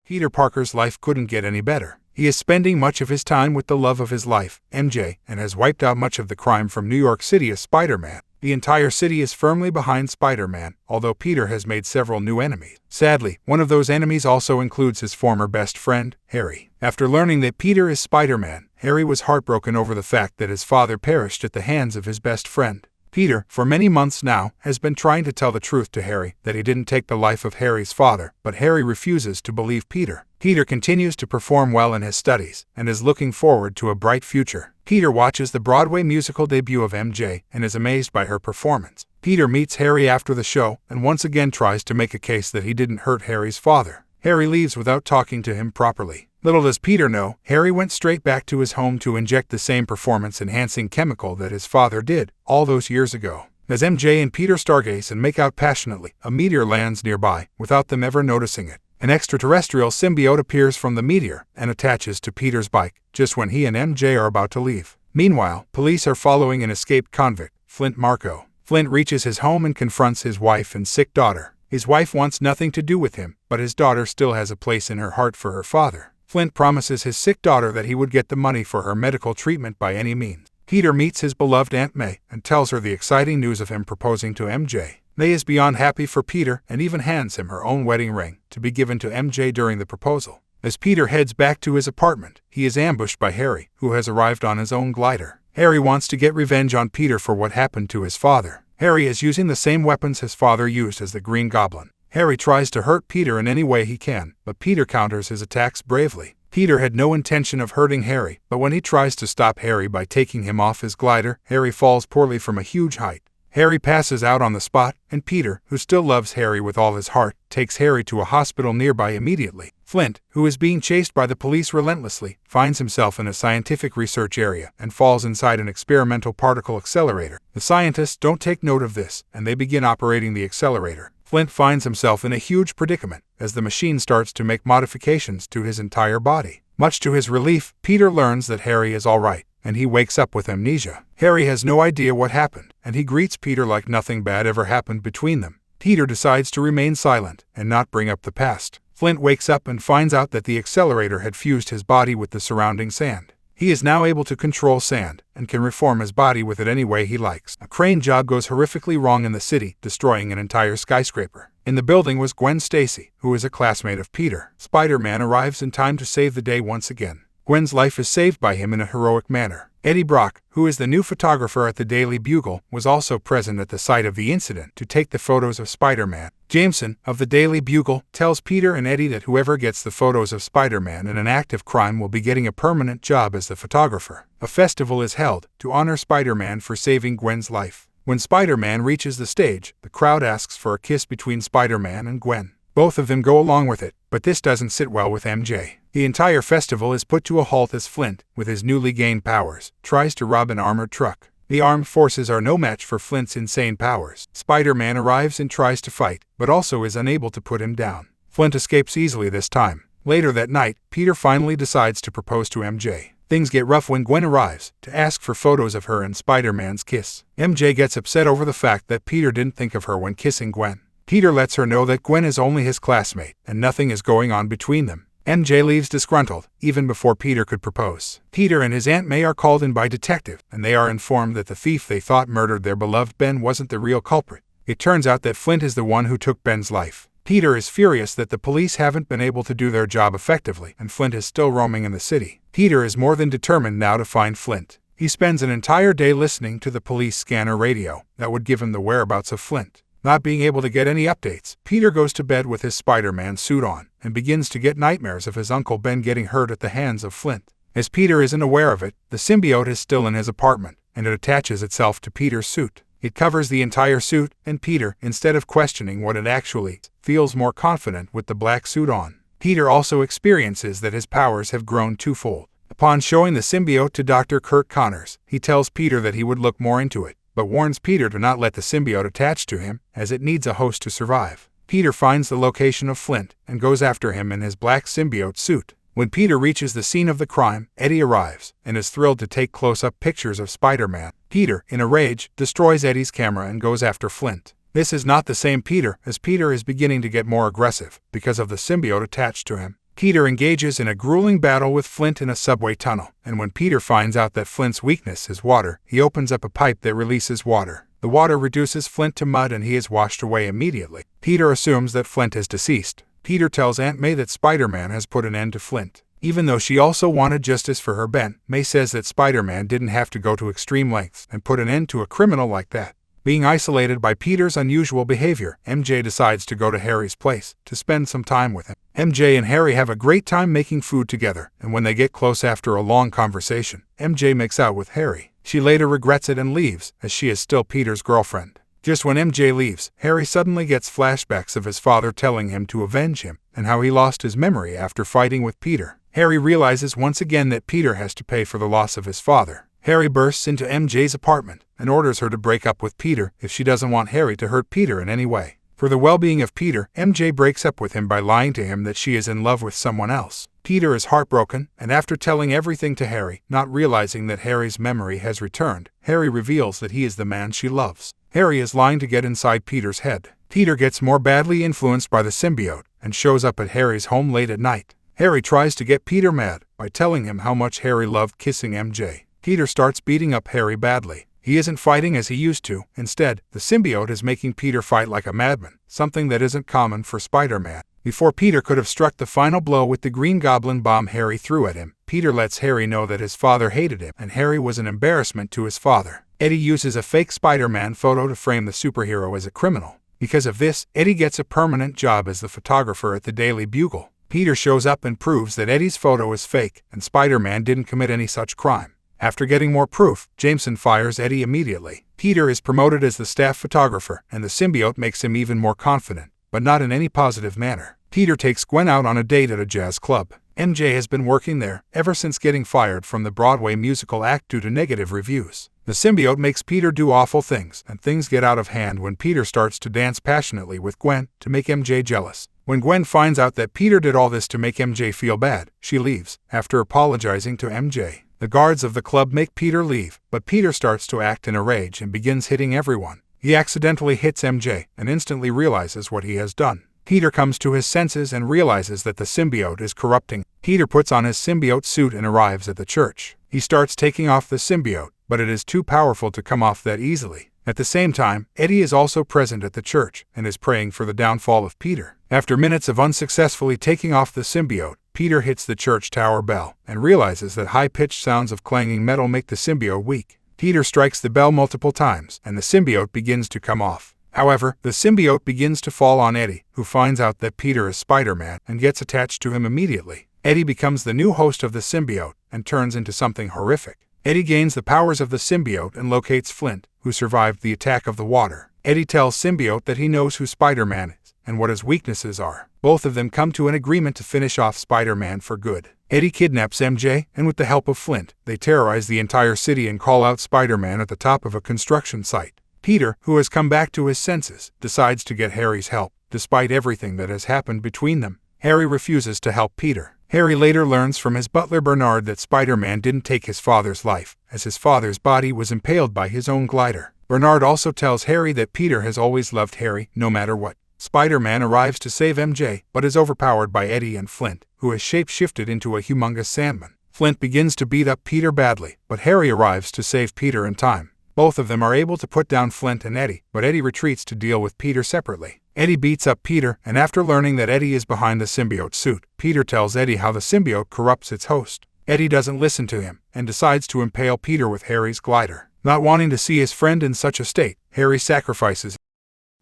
Peter Parker's life couldn't get any better. He is spending much of his time with the love of his life, MJ, and has wiped out much of the crime from New York City as Spider-Man. The entire city is firmly behind Spider-Man, although Peter has made several new enemies. Sadly, one of those enemies also includes his former best friend, Harry. After learning that Peter is Spider-Man, Harry was heartbroken over the fact that his father perished at the hands of his best friend. Peter, for many months now, has been trying to tell the truth to Harry that he didn't take the life of Harry's father, but Harry refuses to believe Peter. Peter continues to perform well in his studies and is looking forward to a bright future. Peter watches the Broadway musical debut of MJ and is amazed by her performance. Peter meets Harry after the show and once again tries to make a case that he didn't hurt Harry's father. Harry leaves without talking to him properly. Little does Peter know, Harry went straight back to his home to inject the same performance-enhancing chemical that his father did, all those years ago. As MJ and Peter stargaze and make out passionately, a meteor lands nearby, without them ever noticing it. An extraterrestrial symbiote appears from the meteor and attaches to Peter's bike, just when he and MJ are about to leave. Meanwhile, police are following an escaped convict, Flint Marko. Flint reaches his home and confronts his wife and sick daughter. His wife wants nothing to do with him, but his daughter still has a place in her heart for her father. Flint promises his sick daughter that he would get the money for her medical treatment by any means. Peter meets his beloved Aunt May and tells her the exciting news of him proposing to MJ. May is beyond happy for Peter and even hands him her own wedding ring to be given to MJ during the proposal. As Peter heads back to his apartment, he is ambushed by Harry, who has arrived on his own glider. Harry wants to get revenge on Peter for what happened to his father. Harry is using the same weapons his father used as the Green Goblin. Harry tries to hurt Peter in any way he can, but Peter counters his attacks bravely. Peter had no intention of hurting Harry, but when he tries to stop Harry by taking him off his glider, Harry falls poorly from a huge height. Harry passes out on the spot, and Peter, who still loves Harry with all his heart, takes Harry to a hospital nearby immediately. Flint, who is being chased by the police relentlessly, finds himself in a scientific research area and falls inside an experimental particle accelerator. The scientists don't take note of this, and they begin operating the accelerator. Flint finds himself in a huge predicament as the machine starts to make modifications to his entire body. Much to his relief, Peter learns that Harry is all right, and he wakes up with amnesia. Harry has no idea what happened, and he greets Peter like nothing bad ever happened between them. Peter decides to remain silent and not bring up the past. Flint wakes up and finds out that the accelerator had fused his body with the surrounding sand. He is now able to control sand and can reform his body with it any way he likes. A crane job goes horrifically wrong in the city, destroying an entire skyscraper. In the building was Gwen Stacy, who is a classmate of Peter. Spider-Man arrives in time to save the day once again. Gwen's life is saved by him in a heroic manner. Eddie Brock, who is the new photographer at the Daily Bugle, was also present at the site of the incident to take the photos of Spider-Man. Jameson, of the Daily Bugle, tells Peter and Eddie that whoever gets the photos of Spider-Man in an act of crime will be getting a permanent job as the photographer. A festival is held to honor Spider-Man for saving Gwen's life. When Spider-Man reaches the stage, the crowd asks for a kiss between Spider-Man and Gwen. Both of them go along with it, but this doesn't sit well with MJ. The entire festival is put to a halt as Flint, with his newly gained powers, tries to rob an armored truck. The armed forces are no match for Flint's insane powers. Spider-Man arrives and tries to fight, but also is unable to put him down. Flint escapes easily this time. Later that night, Peter finally decides to propose to MJ. Things get rough when Gwen arrives to ask for photos of her and Spider-Man's kiss. MJ gets upset over the fact that Peter didn't think of her when kissing Gwen. Peter lets her know that Gwen is only his classmate, and nothing is going on between them. MJ leaves disgruntled, even before Peter could propose. Peter and his Aunt May are called in by detective, and they are informed that the thief they thought murdered their beloved Ben wasn't the real culprit. It turns out that Flint is the one who took Ben's life. Peter is furious that the police haven't been able to do their job effectively, and Flint is still roaming in the city. Peter is more than determined now to find Flint. He spends an entire day listening to the police scanner radio that would give him the whereabouts of Flint. Not being able to get any updates, Peter goes to bed with his Spider-Man suit on and begins to get nightmares of his Uncle Ben getting hurt at the hands of Flint. As Peter isn't aware of it, the symbiote is still in his apartment, and it attaches itself to Peter's suit. It covers the entire suit, and Peter, instead of questioning what it actually is, feels more confident with the black suit on. Peter also experiences that his powers have grown twofold. Upon showing the symbiote to Dr. Kurt Connors, he tells Peter that he would look more into it, but warns Peter to not let the symbiote attach to him, as it needs a host to survive. Peter finds the location of Flint and goes after him in his black symbiote suit. When Peter reaches the scene of the crime, Eddie arrives and is thrilled to take close-up pictures of Spider-Man. Peter, in a rage, destroys Eddie's camera and goes after Flint. This is not the same Peter, as Peter is beginning to get more aggressive because of the symbiote attached to him. Peter engages in a grueling battle with Flint in a subway tunnel, and when Peter finds out that Flint's weakness is water, he opens up a pipe that releases water. The water reduces Flint to mud and he is washed away immediately. Peter assumes that Flint is deceased. Peter tells Aunt May that Spider-Man has put an end to Flint. Even though she also wanted justice for her Ben, May says that Spider-Man didn't have to go to extreme lengths and put an end to a criminal like that. Being isolated by Peter's unusual behavior, MJ decides to go to Harry's place to spend some time with him. MJ and Harry have a great time making food together, and when they get close after a long conversation, MJ makes out with Harry. She later regrets it and leaves, as she is still Peter's girlfriend. Just when MJ leaves, Harry suddenly gets flashbacks of his father telling him to avenge him, and how he lost his memory after fighting with Peter. Harry realizes once again that Peter has to pay for the loss of his father. Harry bursts into MJ's apartment and orders her to break up with Peter if she doesn't want Harry to hurt Peter in any way. For the well-being of Peter, MJ breaks up with him by lying to him that she is in love with someone else. Peter is heartbroken, and after telling everything to Harry, not realizing that Harry's memory has returned, Harry reveals that he is the man she loves. Harry is lying to get inside Peter's head. Peter gets more badly influenced by the symbiote and shows up at Harry's home late at night. Harry tries to get Peter mad by telling him how much Harry loved kissing MJ. Peter starts beating up Harry badly. He isn't fighting as he used to. Instead, the symbiote is making Peter fight like a madman, something that isn't common for Spider-Man. Before Peter could have struck the final blow with the Green Goblin bomb Harry threw at him, Peter lets Harry know that his father hated him and Harry was an embarrassment to his father. Eddie uses a fake Spider-Man photo to frame the superhero as a criminal. Because of this, Eddie gets a permanent job as the photographer at the Daily Bugle. Peter shows up and proves that Eddie's photo is fake and Spider-Man didn't commit any such crime. After getting more proof, Jameson fires Eddie immediately. Peter is promoted as the staff photographer, and the symbiote makes him even more confident, but not in any positive manner. Peter takes Gwen out on a date at a jazz club. MJ has been working there ever since getting fired from the Broadway musical act due to negative reviews. The symbiote makes Peter do awful things, and things get out of hand when Peter starts to dance passionately with Gwen to make MJ jealous. When Gwen finds out that Peter did all this to make MJ feel bad, she leaves, after apologizing to MJ. The guards of the club make Peter leave, but Peter starts to act in a rage and begins hitting everyone. He accidentally hits MJ and instantly realizes what he has done. Peter comes to his senses and realizes that the symbiote is corrupting. Peter puts on his symbiote suit and arrives at the church. He starts taking off the symbiote, but it is too powerful to come off that easily. At the same time, Eddie is also present at the church and is praying for the downfall of Peter. After minutes of unsuccessfully taking off the symbiote, Peter hits the church tower bell and realizes that high-pitched sounds of clanging metal make the symbiote weak. Peter strikes the bell multiple times and the symbiote begins to come off. However, the symbiote begins to fall on Eddie, who finds out that Peter is Spider-Man and gets attached to him immediately. Eddie becomes the new host of the symbiote and turns into something horrific. Eddie gains the powers of the symbiote and locates Flint, who survived the attack of the water. Eddie tells Symbiote that he knows who Spider-Man is and what his weaknesses are. Both of them come to an agreement to finish off Spider-Man for good. Eddie kidnaps MJ, and with the help of Flint, they terrorize the entire city and call out Spider-Man at the top of a construction site. Peter, who has come back to his senses, decides to get Harry's help, despite everything that has happened between them. Harry refuses to help Peter. Harry later learns from his butler Bernard that Spider-Man didn't take his father's life, as his father's body was impaled by his own glider. Bernard also tells Harry that Peter has always loved Harry, no matter what. Spider-Man arrives to save MJ, but is overpowered by Eddie and Flint, who has shape-shifted into a humongous Sandman. Flint begins to beat up Peter badly, but Harry arrives to save Peter in time. Both of them are able to put down Flint and Eddie, but Eddie retreats to deal with Peter separately. Eddie beats up Peter, and after learning that Eddie is behind the symbiote suit, Peter tells Eddie how the symbiote corrupts its host. Eddie doesn't listen to him, and decides to impale Peter with Harry's glider. Not wanting to see his friend in such a state, Harry sacrifices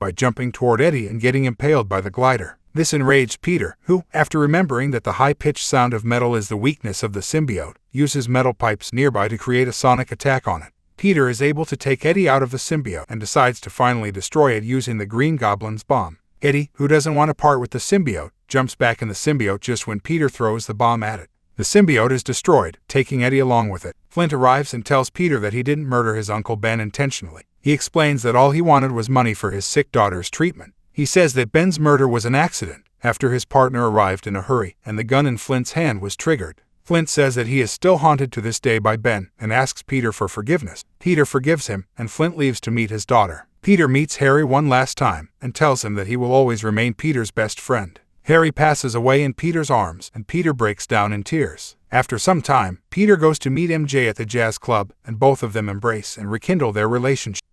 by jumping toward Eddie and getting impaled by the glider. This enraged Peter, who, after remembering that the high-pitched sound of metal is the weakness of the symbiote, uses metal pipes nearby to create a sonic attack on it. Peter is able to take Eddie out of the symbiote and decides to finally destroy it using the Green Goblin's bomb. Eddie, who doesn't want to part with the symbiote, jumps back in the symbiote just when Peter throws the bomb at it. The symbiote is destroyed, taking Eddie along with it. Flint arrives and tells Peter that he didn't murder his Uncle Ben intentionally. He explains that all he wanted was money for his sick daughter's treatment. He says that Ben's murder was an accident, after his partner arrived in a hurry and the gun in Flint's hand was triggered. Flint says that he is still haunted to this day by Ben and asks Peter for forgiveness. Peter forgives him, and Flint leaves to meet his daughter. Peter meets Harry one last time and tells him that he will always remain Peter's best friend. Harry passes away in Peter's arms, and Peter breaks down in tears. After some time, Peter goes to meet MJ at the jazz club, and both of them embrace and rekindle their relationship.